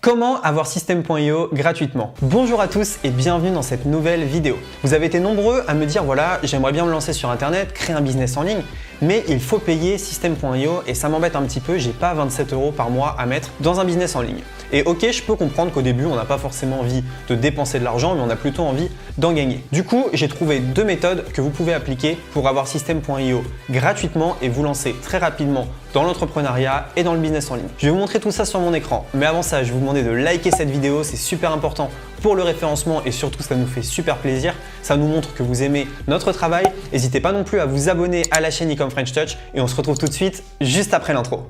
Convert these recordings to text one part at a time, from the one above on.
Comment avoir System.io gratuitement? Bonjour à tous et bienvenue dans cette nouvelle vidéo. Vous avez été nombreux à me dire voilà, j'aimerais bien me lancer sur internet, créer un business en ligne, mais il faut payer System.io et ça m'embête un petit peu, j'ai pas 27 € par mois à mettre dans un business en ligne. Et ok, je peux comprendre qu'au début on n'a pas forcément envie de dépenser de l'argent, mais on a plutôt envie d'en gagner. Du coup, j'ai trouvé deux méthodes que vous pouvez appliquer pour avoir System.io gratuitement et vous lancer très rapidement dans l'entrepreneuriat et dans le business en ligne. Je vais vous montrer tout ça sur mon écran, mais avant ça, je vais vous demander de liker cette vidéo, c'est super important pour le référencement et surtout ça nous fait super plaisir, ça nous montre que vous aimez notre travail. N'hésitez pas non plus à vous abonner à la chaîne Ecom French Touch et on se retrouve tout de suite juste après l'intro.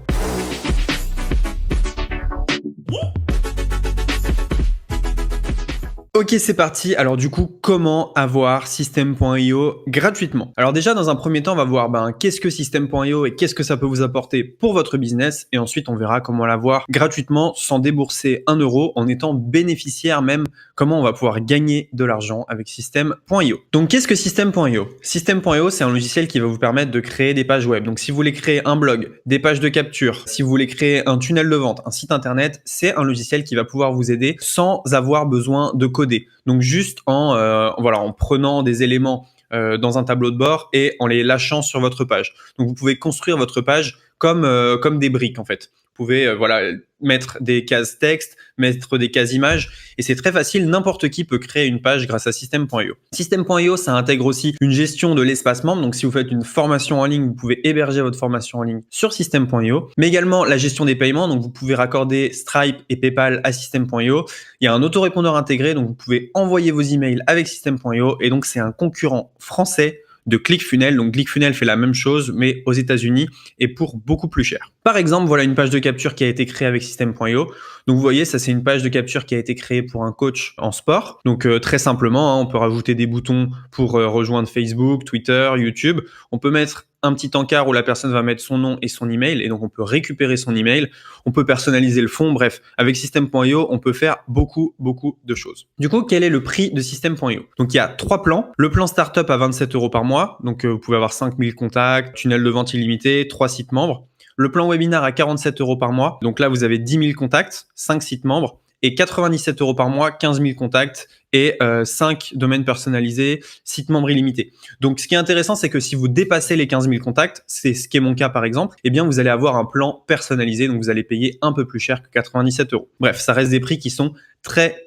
Ok, c'est parti. Alors du coup, comment avoir System.io gratuitement? Alors déjà, dans un premier temps, on va voir qu'est-ce que System.io et qu'est-ce que ça peut vous apporter pour votre business. Et ensuite, on verra comment l'avoir gratuitement sans débourser 1 € en étant bénéficiaire même, comment on va pouvoir gagner de l'argent avec System.io. Donc qu'est-ce que System.io? System.io, c'est un logiciel qui va vous permettre de créer des pages web. Donc si vous voulez créer un blog, des pages de capture, si vous voulez créer un tunnel de vente, un site internet, c'est un logiciel qui va pouvoir vous aider sans avoir besoin de coder. Donc juste en prenant des éléments dans un tableau de bord et en les lâchant sur votre page. Donc vous pouvez construire votre page comme des briques en fait. Vous pouvez mettre des cases texte, mettre des cases images et c'est très facile. N'importe qui peut créer une page grâce à System.io. System.io, ça intègre aussi une gestion de l'espace membre. Donc si vous faites une formation en ligne, vous pouvez héberger votre formation en ligne sur System.io, mais également la gestion des paiements. Donc vous pouvez raccorder Stripe et PayPal à System.io. Il y a un autorépondeur intégré, donc vous pouvez envoyer vos emails avec System.io et donc c'est un concurrent français de ClickFunnels. Donc ClickFunnels fait la même chose mais aux États-Unis et pour beaucoup plus cher. Par exemple, voilà une page de capture qui a été créée avec System.io. Donc vous voyez, ça c'est une page de capture qui a été créée pour un coach en sport. Donc très simplement, on peut rajouter des boutons pour rejoindre Facebook, Twitter, YouTube. On peut mettre un petit encart où la personne va mettre son nom et son email et donc on peut récupérer son email. On peut personnaliser le fond. Bref, avec System.io, on peut faire beaucoup de choses. Du coup, quel est le prix de System.io? Donc il y a 3 plans. Le plan startup à 27 € par mois. Donc vous pouvez avoir 5000 contacts, tunnel de vente illimité, 3 sites membres. Le plan webinar à 47 € par mois. Donc là, vous avez 10 000 contacts, 5 sites membres et 97 € par mois, 15 000 contacts et 5 domaines personnalisés, sites membres illimités. Donc, ce qui est intéressant, c'est que si vous dépassez les 15 000 contacts, c'est ce qui est mon cas par exemple, eh bien, vous allez avoir un plan personnalisé. Donc, vous allez payer un peu plus cher que 97 €. Bref, ça reste des prix qui sont très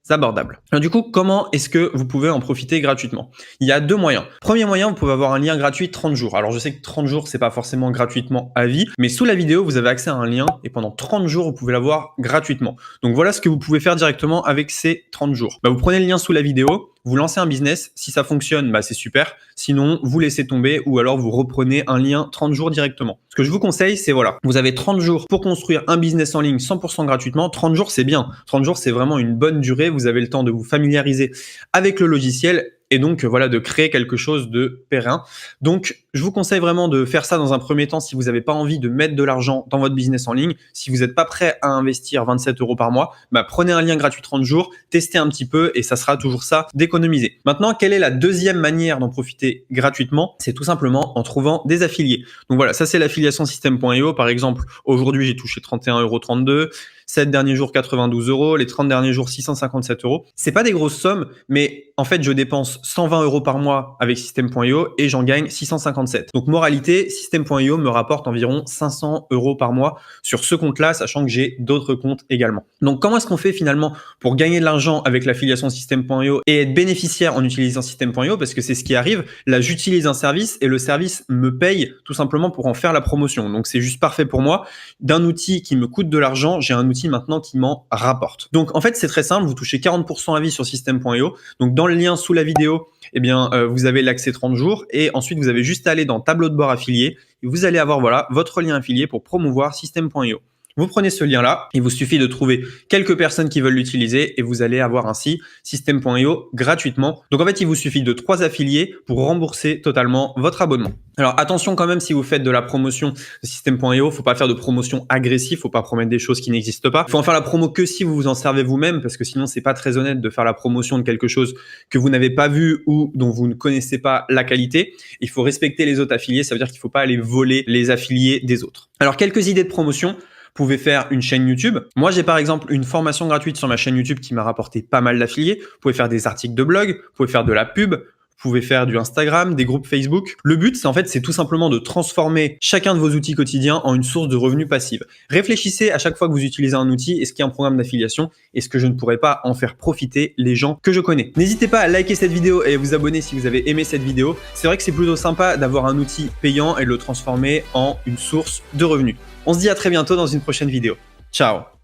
abordable. Alors du coup, comment est-ce que vous pouvez en profiter gratuitement? Il y a 2 moyens. Premier moyen, vous pouvez avoir un lien gratuit 30 jours. Alors je sais que 30 jours, c'est pas forcément gratuitement à vie, mais sous la vidéo, vous avez accès à un lien et pendant 30 jours, vous pouvez l'avoir gratuitement. Donc voilà ce que vous pouvez faire directement avec ces 30 jours. Vous prenez le lien sous la vidéo, vous lancez un business. Si ça fonctionne, c'est super. Sinon, vous laissez tomber ou alors vous reprenez un lien 30 jours directement. Ce que je vous conseille, c'est vous avez 30 jours pour construire un business en ligne 100% gratuitement. 30 jours, c'est bien. 30 jours, c'est vraiment une bonne durée. Vous avez le temps de vous familiariser avec le logiciel et donc de créer quelque chose de périn. Donc, je vous conseille vraiment de faire ça dans un premier temps si vous n'avez pas envie de mettre de l'argent dans votre business en ligne. Si vous n'êtes pas prêt à investir 27 € par mois, prenez un lien gratuit 30 jours, testez un petit peu et ça sera toujours ça d'économiser. Maintenant, quelle est la deuxième manière d'en profiter gratuitement? C'est tout simplement en trouvant des affiliés. Donc voilà, ça c'est l'affiliation System.io. Par exemple, aujourd'hui, j'ai touché 31,32 €. 7 derniers jours, 92 €. Les 30 derniers jours, 657 €. C'est pas des grosses sommes, mais en fait, je dépense 120 € par mois avec System.io et j'en gagne 657. Donc, moralité, System.io me rapporte environ 500 € par mois sur ce compte-là, sachant que j'ai d'autres comptes également. Donc, comment est-ce qu'on fait finalement pour gagner de l'argent avec l'affiliation System.io et être bénéficiaire en utilisant System.io? Parce que c'est ce qui arrive. Là, j'utilise un service et le service me paye tout simplement pour en faire la promotion. Donc, c'est juste parfait pour moi. D'un outil qui me coûte de l'argent, j'ai un outil maintenant qui m'en rapporte. Donc en fait, c'est très simple, vous touchez 40% à vie sur System.io. Donc dans le lien sous la vidéo, vous avez l'accès 30 jours et ensuite vous avez juste à aller dans tableau de bord affilié et vous allez avoir votre lien affilié pour promouvoir System.io. Vous prenez ce lien-là, il vous suffit de trouver quelques personnes qui veulent l'utiliser et vous allez avoir ainsi System.io gratuitement. Donc en fait, il vous suffit de 3 affiliés pour rembourser totalement votre abonnement. Alors attention quand même, si vous faites de la promotion de System.io, faut pas faire de promotion agressive, faut pas promettre des choses qui n'existent pas. Faut en faire la promo que si vous vous en servez vous-même, parce que sinon c'est pas très honnête de faire la promotion de quelque chose que vous n'avez pas vu ou dont vous ne connaissez pas la qualité. Il faut respecter les autres affiliés, ça veut dire qu'il faut pas aller voler les affiliés des autres. Alors quelques idées de promotion. Vous pouvez faire une chaîne YouTube. Moi, j'ai par exemple une formation gratuite sur ma chaîne YouTube qui m'a rapporté pas mal d'affiliés. Vous pouvez faire des articles de blog, vous pouvez faire de la pub, vous pouvez faire du Instagram, des groupes Facebook. Le but, c'est tout simplement de transformer chacun de vos outils quotidiens en une source de revenus passive. Réfléchissez à chaque fois que vous utilisez un outil, est-ce qu'il y a un programme d'affiliation? Est-ce que je ne pourrais pas en faire profiter les gens que je connais? N'hésitez pas à liker cette vidéo et à vous abonner si vous avez aimé cette vidéo. C'est vrai que c'est plutôt sympa d'avoir un outil payant et de le transformer en une source de revenus. On se dit à très bientôt dans une prochaine vidéo. Ciao!